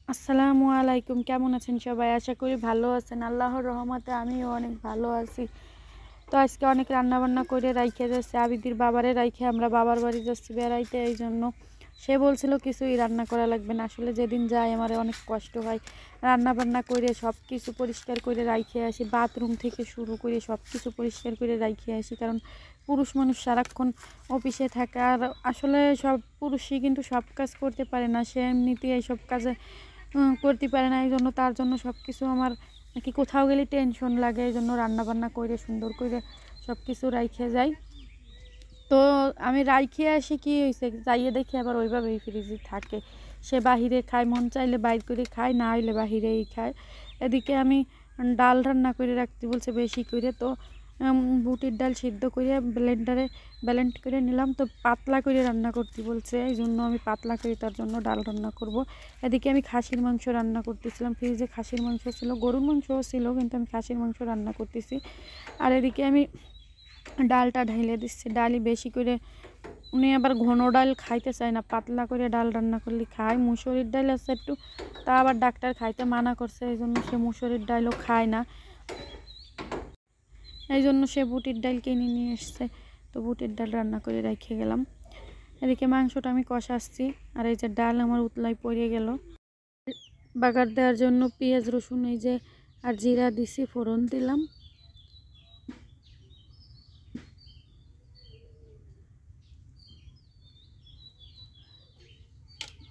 আসসালামু আলাইকুম। কেমন আছেন সবাই? আশা করি ভালো আছেন। আল্লাহর রহমতে আমিও অনেক ভালো আছি। তো আজকে অনেক রান্নাবান্না করে রাইখে যাচ্ছে। আবিদির বাবারে রাইখে আমরা বাবার বাড়ি যাচ্ছি বেড়াইতে, এই জন্য সে বলছিল কিছুই রান্না করা লাগবে না। আসলে যেদিন যাই আমার অনেক কষ্ট হয়। রান্নাবান্না করে সব কিছু পরিষ্কার করে রাইখে আসি, বাথরুম থেকে শুরু করে সব কিছু পরিষ্কার করে রাইখে আসি, কারণ পুরুষ মানুষ সারাক্ষণ অফিসে থাকে। আর আসলে সব পুরুষই কিন্তু সব কাজ করতে পারে না, সে এমনিতেই এইসব কাজে করতে পারে না। এই জন্য তার জন্য সব কিছু আমার নাকি কোথাও গেলে টেনশন লাগে, এই জন্য রান্নাবান্না করে সুন্দর করে সব কিছু রাইখে যাই। তো আমি রাইখে আসি, কি হয়েছে যাইয়ে দেখি আবার ওইভাবেই ফ্রিজে থাকে। সে বাহিরে খায়, মন চাইলে বাইর করে খায়, না হইলে বাহিরেই খায়। এদিকে আমি ডাল রান্না করে রাখতে বলছে বেশি করে, তো বুটির ডাল সিদ্ধ করে ব্লেন্ড করে নিলাম। তো পাতলা করে রান্না করতে বলছে, এই জন্য আমি পাতলা করে তার জন্য ডাল রান্না করব। এদিকে আমি খাসির মাংস রান্না করতেছিলাম, ফ্রিজে খাসির মাংস ছিল, গরুর মাংসও ছিল, কিন্তু আমি খাসির মাংস রান্না করতেছি। আর এদিকে আমি ডালটা ঢেলে দিচ্ছি, ডালই বেশি করে। উনি আবার ঘন ডাল খাইতে চায় না, পাতলা করে ডাল রান্না করলে খায়। মুসুরির ডাল আছে একটু, তা আবার ডাক্তার খাইতে মানা করছে, এই জন্য সে মুসুরির ডালও খায় না। এই জন্য সে বুটির ডাল কিনে নিয়ে এসছে, তো বুটির ডাল রান্না করে রেখে গেলাম। এদিকে মাংসটা আমি কষাচ্ছি, আর এই যে ডাল আমার উতলায় পড়ে গেল। বাগার দেওয়ার জন্য পেঁয়াজ রসুন এই যে আর জিরা দিছি, ফোড়ন দিলাম।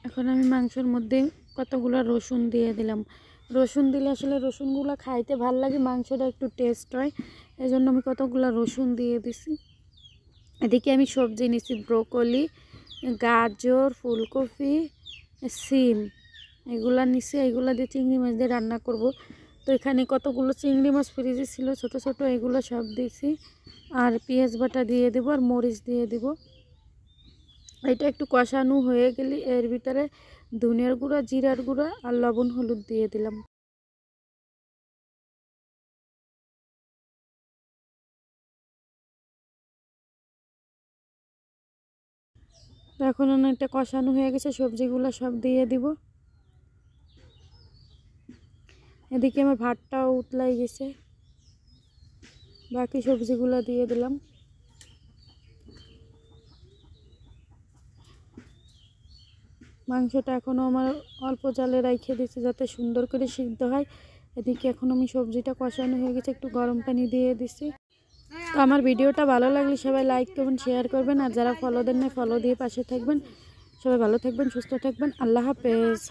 এখন আমি মাংসের মধ্যে কতগুলো রসুন দিয়ে দিলাম। রসুন দিলে আসলে রসুনগুলো খাইতে ভাল লাগে, মাংসটা একটু টেস্ট হয়, এই জন্য আমি কতগুলো রসুন দিয়ে দিছি। এদিকে আমি সবজি নিছি, ব্রোকলি, গাজর, ফুলকপি, সিম, এগুলা নিছি। এগুলা দিয়ে চিংড়ি মাছ দিয়ে রান্না করব। তো এখানে কতগুলো চিংড়ি মাছ ফ্রিজে ছিল ছোট ছোট, এগুলো সব দিয়েছি। আর পেঁয়াজ বাটা দিয়ে দেবো, আর মরিচ দিয়ে দেবো। এটা একটু কষানো হয়ে গেলে এর ভিতরে ধনিয়ার গুঁড়া, জিরার গুঁড়া আর লবণ হলুদ দিয়ে দিলাম। তো এখন অনেকটা কষানো হয়ে গেছে, সবজিগুলো সব দিয়ে দিব। এদিকে আমার ভাতটাও উতলাই গেছে, বাকি সবজিগুলো দিয়ে দিলাম। মাংসটা এখনও আমার অল্প জালে রাইখে দিচ্ছি যাতে সুন্দর করে সিদ্ধ হয়। এদিকে এখন আমি সবজিটা কষানো হয়ে গেছে, একটু গরম পানি দিয়ে দিছি। তো আমার ভিডিওটা ভালো লাগলে সবাই লাইক করবেন, শেয়ার করবেন, আর যারা ফলো দেন না ফলো দিয়ে পাশে থাকবেন। সবাই ভালো থাকবেন, সুস্থ থাকবেন। আল্লাহ হাফেজ।